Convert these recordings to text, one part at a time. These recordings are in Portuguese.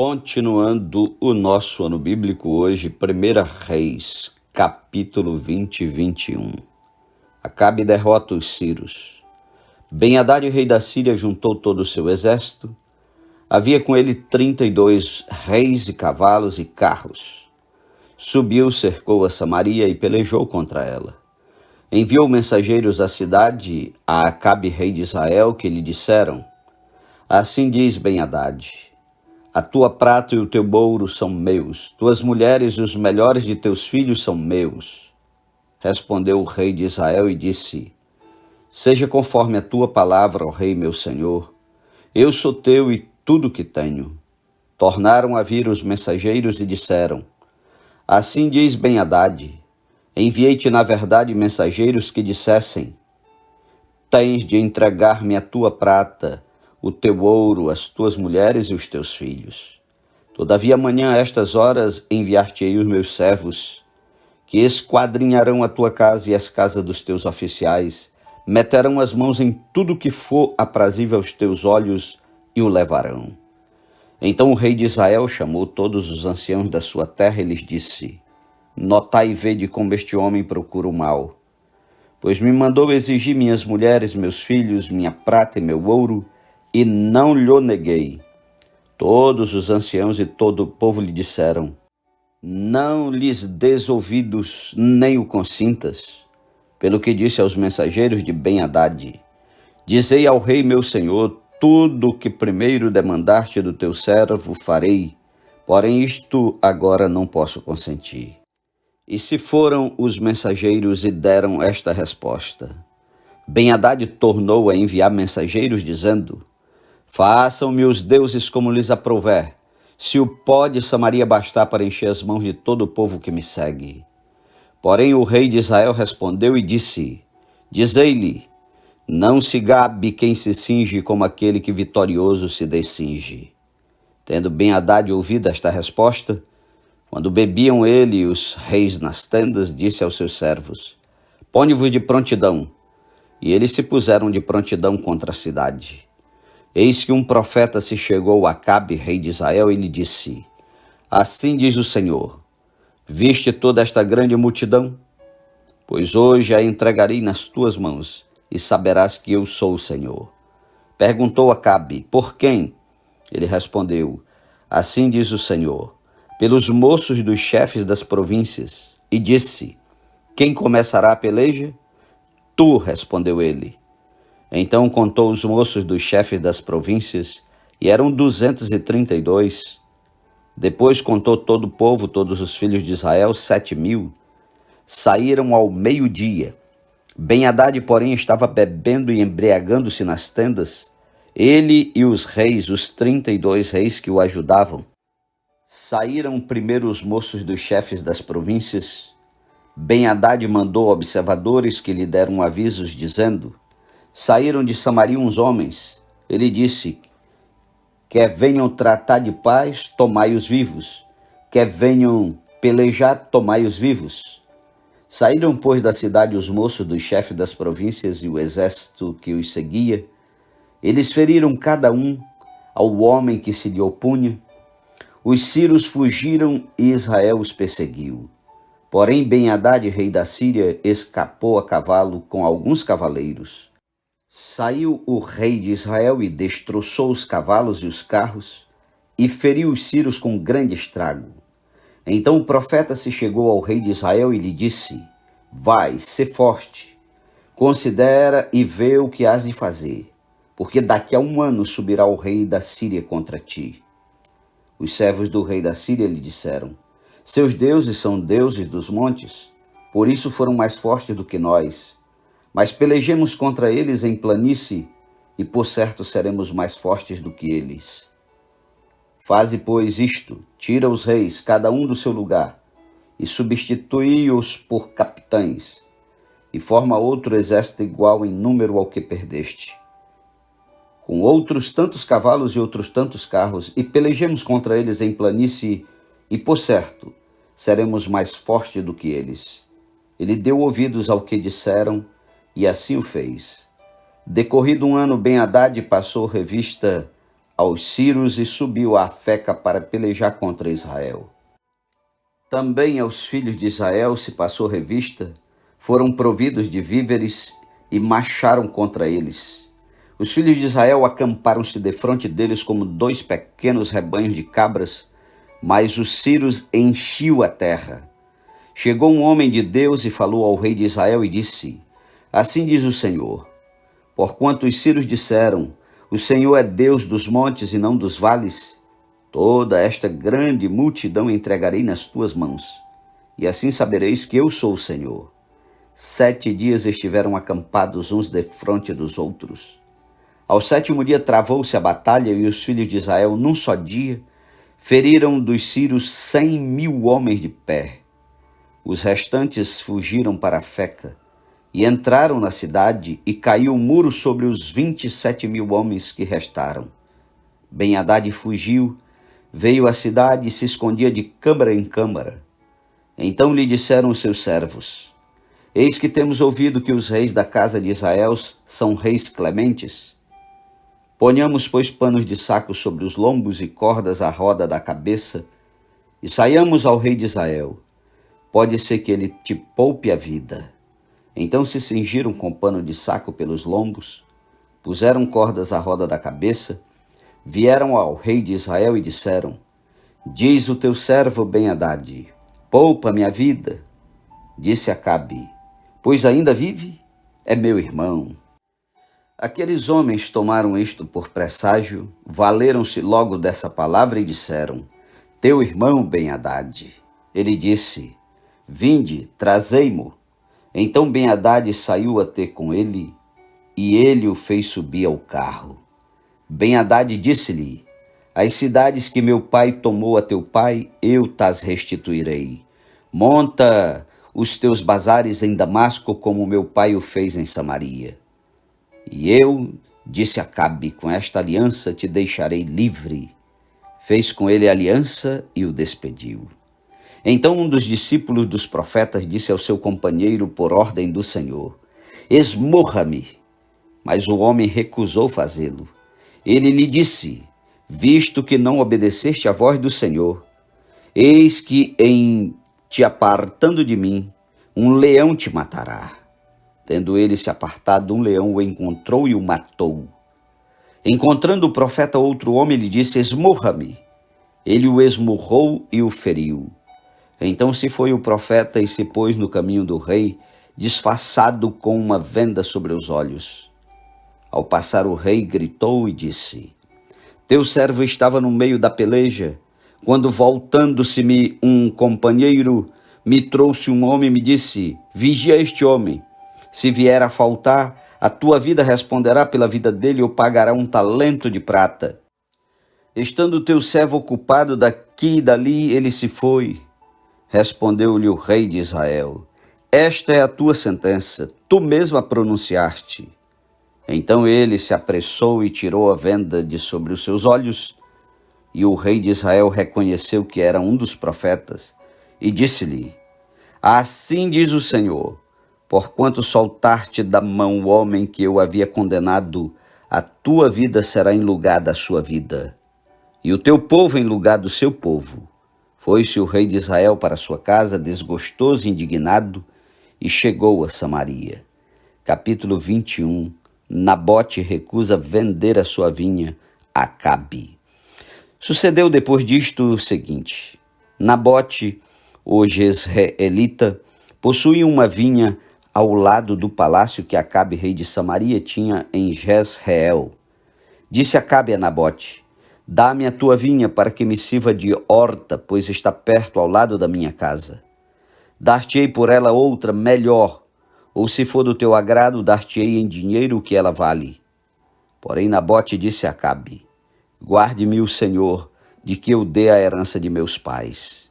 Continuando o nosso ano bíblico hoje, 1 Reis, capítulo 20 e 21. Acabe derrota os sírios. Ben-Hadad, rei da Síria, juntou todo o seu exército. Havia com ele 32 reis e cavalos e carros. Subiu, cercou a Samaria e pelejou contra ela. Enviou mensageiros à cidade, a Acabe, rei de Israel, que lhe disseram: Assim diz Ben-Hadad: a tua prata e o teu ouro são meus, tuas mulheres e os melhores de teus filhos são meus. Respondeu o rei de Israel e disse: Seja conforme a tua palavra, ó rei meu senhor. Eu sou teu e tudo o que tenho. Tornaram a vir os mensageiros e disseram: Assim diz Ben-Hadad: enviei-te na verdade mensageiros que dissessem: Tens de entregar-me a tua prata, o teu ouro, as tuas mulheres e os teus filhos. Todavia amanhã a estas horas enviar-te-ei os meus servos, que esquadrinharão a tua casa e as casas dos teus oficiais, meterão as mãos em tudo que for aprazível aos teus olhos e o levarão. Então o rei de Israel chamou todos os anciãos da sua terra e lhes disse: Notai e vede como este homem procura o mal, pois me mandou exigir minhas mulheres, meus filhos, minha prata e meu ouro, e não lhe neguei. Todos os anciãos e todo o povo lhe disseram: Não lhes des ouvidos, nem o consintas. Pelo que disse aos mensageiros de Ben-Hadad: Dizei ao rei meu senhor: tudo o que primeiro demandaste do teu servo farei, porém isto agora não posso consentir. E se foram os mensageiros e deram esta resposta. Ben-Hadad tornou a enviar mensageiros dizendo: Façam-me os deuses como lhes aprouver, se o pó de Samaria bastar para encher as mãos de todo o povo que me segue. Porém o rei de Israel respondeu e disse: Dizei-lhe: Não se gabe quem se cinge como aquele que vitorioso se descinge. Tendo Ben-Hadad ouvido esta resposta, quando bebiam ele e os reis nas tendas, disse aos seus servos: Ponde-vos de prontidão. E eles se puseram de prontidão contra a cidade. Eis que um profeta se chegou a Acabe, rei de Israel, e lhe disse: Assim diz o Senhor: Viste toda esta grande multidão? Pois hoje a entregarei nas tuas mãos, e saberás que eu sou o Senhor. Perguntou Acabe: Por quem? Ele respondeu: Assim diz o Senhor: pelos moços dos chefes das províncias. E disse: Quem começará a peleja? Tu, respondeu ele. Então contou os moços dos chefes das províncias, e eram 232. Depois contou todo o povo, todos os filhos de Israel, 7.000. Saíram ao meio-dia. Ben-Hadad, porém, estava bebendo e embriagando-se nas tendas, ele e os reis, os 32 reis que o ajudavam. Saíram primeiro os moços dos chefes das províncias. Ben-Hadad mandou observadores que lhe deram avisos, dizendo: Saíram de Samaria uns homens. Ele disse: Quer venham tratar de paz, tomai-os vivos. Quer venham pelejar, tomai-os vivos. Saíram, pois, da cidade os moços dos chefes das províncias e o exército que os seguia. Eles feriram cada um ao homem que se lhe opunha. Os sírios fugiram e Israel os perseguiu. Porém, Ben-Hadad, rei da Síria, escapou a cavalo com alguns cavaleiros. Saiu o rei de Israel e destroçou os cavalos e os carros, e feriu os sírios com grande estrago. Então o profeta se chegou ao rei de Israel e lhe disse: Vai, sê forte, considera e vê o que has de fazer, porque daqui a 1 ano subirá o rei da Síria contra ti. Os servos do rei da Síria lhe disseram: Seus deuses são deuses dos montes, por isso foram mais fortes do que nós. Mas pelejemos contra eles em planície, e por certo seremos mais fortes do que eles. Faze, pois, isto: tira os reis, cada um do seu lugar, e substitui-os por capitães, e forma outro exército igual em número ao que perdeste, com outros tantos cavalos e outros tantos carros, e pelejemos contra eles em planície, e por certo seremos mais fortes do que eles. Ele deu ouvidos ao que disseram, e assim o fez. Decorrido 1 ano, Ben-Hadad passou revista aos Círios e subiu a Afeca para pelejar contra Israel. Também aos filhos de Israel se passou revista, foram providos de víveres e marcharam contra eles. Os filhos de Israel acamparam-se defronte deles como 2 pequenos rebanhos de cabras, mas os Círios enchiam a terra. Chegou um homem de Deus e falou ao rei de Israel e disse: Assim diz o Senhor, porquanto os Círios disseram, o Senhor é Deus dos montes e não dos vales, toda esta grande multidão entregarei nas tuas mãos, e assim sabereis que eu sou o Senhor. 7 dias estiveram acampados uns defronte dos outros. Ao 7º dia travou-se a batalha e os filhos de Israel, num só dia, feriram dos Círios 100.000 homens de pé. Os restantes fugiram para Afeca e entraram na cidade e caiu o muro sobre os 27.000 homens que restaram. Ben-Hadad fugiu, veio à cidade e se escondia de câmara em câmara. Então lhe disseram os seus servos: Eis que temos ouvido que os reis da casa de Israel são reis clementes. Ponhamos, pois, panos de saco sobre os lombos e cordas à roda da cabeça, e saiamos ao rei de Israel. Pode ser que ele te poupe a vida. Então se cingiram com pano de saco pelos lombos, puseram cordas à roda da cabeça, vieram ao rei de Israel e disseram: Diz o teu servo Ben-Hadad, poupa-me a vida. Disse Acabe: Pois ainda vive? É meu irmão. Aqueles homens tomaram isto por presságio, valeram-se logo dessa palavra e disseram: Teu irmão Ben-Hadad. Ele disse: Vinde, trazei-mo. Então Ben-Hadad saiu a ter com ele, e ele o fez subir ao carro. Ben-Hadad disse-lhe: As cidades que meu pai tomou a teu pai, eu tas restituirei. Monta os teus bazares em Damasco, como meu pai o fez em Samaria. E eu, disse Acabe, com esta aliança te deixarei livre. Fez com ele aliança e o despediu. Então um dos discípulos dos profetas disse ao seu companheiro por ordem do Senhor: Esmurra-me. Mas o homem recusou fazê-lo. Ele lhe disse: Visto que não obedeceste à voz do Senhor, eis que em te apartando de mim, um leão te matará. Tendo ele se apartado, um leão o encontrou e o matou. Encontrando o profeta outro homem, lhe disse: Esmurra-me. Ele o esmurrou e o feriu. Então se foi o profeta e se pôs no caminho do rei, disfarçado com uma venda sobre os olhos. Ao passar o rei, gritou e disse: Teu servo estava no meio da peleja, quando voltando-se-me um companheiro, me trouxe um homem e me disse: Vigia este homem. Se vier a faltar, a tua vida responderá pela vida dele ou pagará 1 talento de prata. Estando o teu servo ocupado daqui e dali, ele se foi. Respondeu-lhe o rei de Israel: Esta é a tua sentença, tu mesmo a pronunciaste. Então ele se apressou e tirou a venda de sobre os seus olhos, e o rei de Israel reconheceu que era um dos profetas, e disse-lhe: Assim diz o Senhor, porquanto soltar-te da mão o homem que eu havia condenado, a tua vida será em lugar da sua vida, e o teu povo em lugar do seu povo. Foi-se o rei de Israel para sua casa, desgostoso e indignado, e chegou a Samaria. Capítulo 21. Nabote recusa vender a sua vinha a Acabe. Sucedeu depois disto o seguinte: Nabote, o jezreelita, possuía uma vinha ao lado do palácio que Acabe, rei de Samaria, tinha em Jezreel. Disse Acabe a Nabote: Dá-me a tua vinha para que me sirva de horta, pois está perto ao lado da minha casa. Dar-te-ei por ela outra melhor, ou se for do teu agrado, dar-te-ei em dinheiro o que ela vale. Porém Nabote disse a Acabe: Guarde-me o Senhor, de que eu dê a herança de meus pais.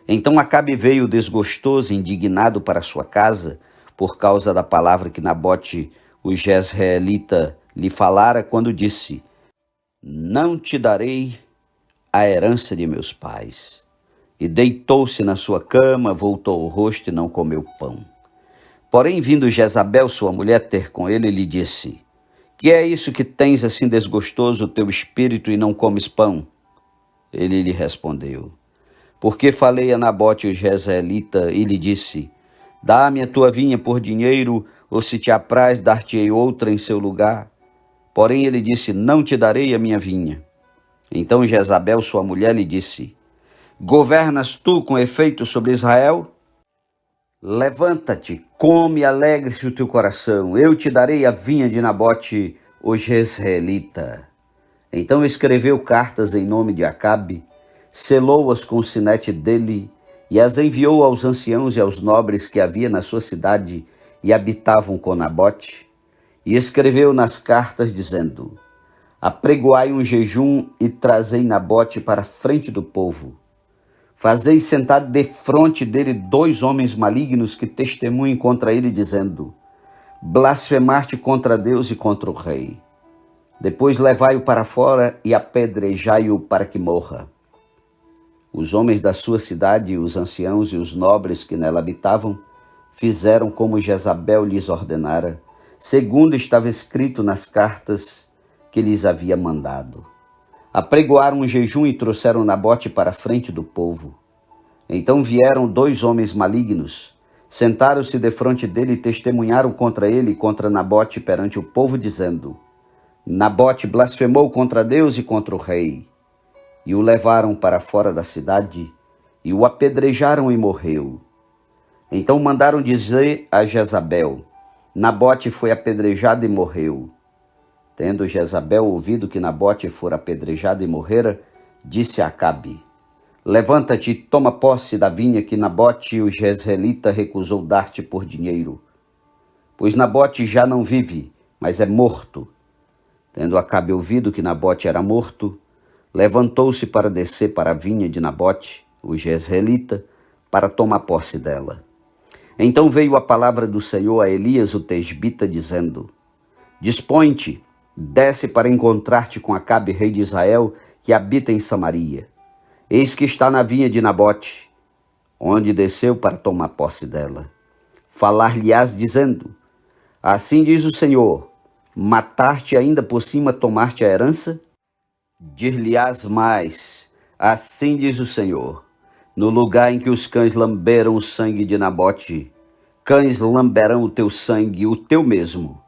Então Acabe veio desgostoso e indignado para sua casa, por causa da palavra que Nabote, o jezreelita, lhe falara, quando disse: Não te darei a herança de meus pais. E deitou-se na sua cama, voltou o rosto e não comeu pão. Porém, vindo Jezabel, sua mulher, ter com ele, lhe disse: Que é isso que tens assim desgostoso o teu espírito e não comes pão? Ele lhe respondeu: Porque falei a Nabote o jezreelita e lhe disse: Dá-me a tua vinha por dinheiro, ou se te apraz, dar-te-ei outra em seu lugar. Porém ele disse: Não te darei a minha vinha. Então Jezabel, sua mulher, lhe disse: Governas tu com efeito sobre Israel? Levanta-te, come e alegre-se o teu coração. Eu te darei a vinha de Nabote, o jezreelita. Então escreveu cartas em nome de Acabe, selou-as com o sinete dele e as enviou aos anciãos e aos nobres que havia na sua cidade e habitavam com Nabote. E escreveu nas cartas dizendo: Apregoai um jejum e trazei Nabote para a frente do povo. Fazei sentar defronte dele 2 homens malignos que testemunhem contra ele, dizendo: Blasfemar-te contra Deus e contra o rei. Depois levai-o para fora e apedrejai-o para que morra. Os homens da sua cidade, os anciãos e os nobres que nela habitavam, fizeram como Jezabel lhes ordenara, segundo estava escrito nas cartas que lhes havia mandado. Apregoaram um jejum e trouxeram Nabote para a frente do povo. Então vieram 2 homens malignos, sentaram-se defronte dele e testemunharam contra ele e contra Nabote perante o povo, dizendo: Nabote blasfemou contra Deus e contra o rei. E o levaram para fora da cidade e o apedrejaram e morreu. Então mandaram dizer a Jezabel: Nabote foi apedrejado e morreu. Tendo Jezabel ouvido que Nabote fora apedrejado e morrera, disse a Acabe: Levanta-te e toma posse da vinha que Nabote o jezreelita recusou dar-te por dinheiro. Pois Nabote já não vive, mas é morto. Tendo Acabe ouvido que Nabote era morto, levantou-se para descer para a vinha de Nabote, o jezreelita, para tomar posse dela. Então veio a palavra do Senhor a Elias o tesbita, dizendo: Dispõe-te, desce para encontrar-te com Acabe, rei de Israel, que habita em Samaria. Eis que está na vinha de Nabote, onde desceu para tomar posse dela. Falar-lhe-ás dizendo: Assim diz o Senhor, matar-te ainda por cima, tomar-te a herança? Dir-lhe-ás mais: Assim diz o Senhor, no lugar em que os cães lamberam o sangue de Nabote, cães lamberão o teu sangue, o teu mesmo.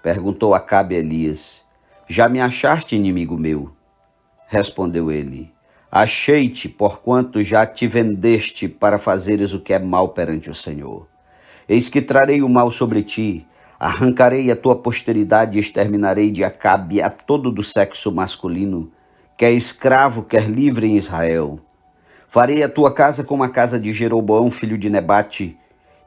Perguntou Acabe a Elias: Já me achaste, inimigo meu? Respondeu ele: Achei-te, porquanto já te vendeste para fazeres o que é mal perante o Senhor. Eis que trarei o mal sobre ti, arrancarei a tua posteridade e exterminarei de Acabe a todo do sexo masculino, quer escravo, quer livre em Israel. Farei a tua casa como a casa de Jeroboão, filho de Nebate,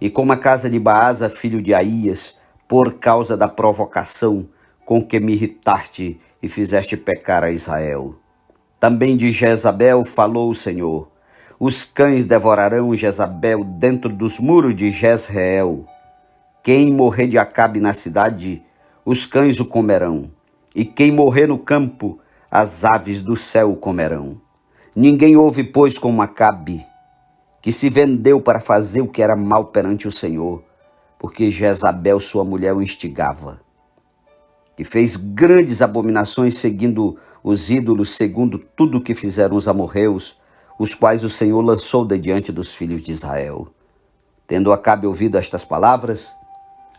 e como a casa de Baasa, filho de Aías, por causa da provocação com que me irritaste e fizeste pecar a Israel. Também de Jezabel falou o Senhor: Os cães devorarão Jezabel dentro dos muros de Jezreel. Quem morrer de Acabe na cidade, os cães o comerão, e quem morrer no campo, as aves do céu o comerão. Ninguém houve, pois, como Acabe, que se vendeu para fazer o que era mal perante o Senhor, porque Jezabel, sua mulher, o instigava. Que fez grandes abominações seguindo os ídolos, segundo tudo o que fizeram os amorreus, os quais o Senhor lançou de diante dos filhos de Israel. Tendo Acabe ouvido estas palavras,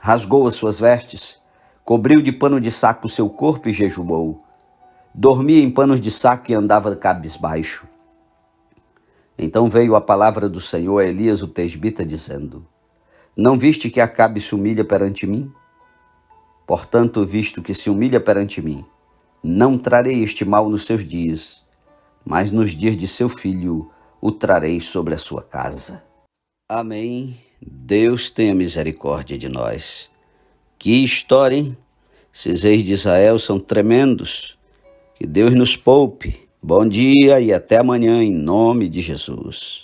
rasgou as suas vestes, cobriu de pano de saco o seu corpo e jejumou. Dormia em panos de saco e andava cabisbaixo. Então veio a palavra do Senhor a Elias o tesbita, dizendo: Não viste que Acabe se humilha perante mim? Portanto, visto que se humilha perante mim, não trarei este mal nos seus dias, mas nos dias de seu filho o trarei sobre a sua casa. Amém. Deus tenha misericórdia de nós. Que história, hein? Esses reis de Israel são tremendos. Que Deus nos poupe. Bom dia e até amanhã, em nome de Jesus.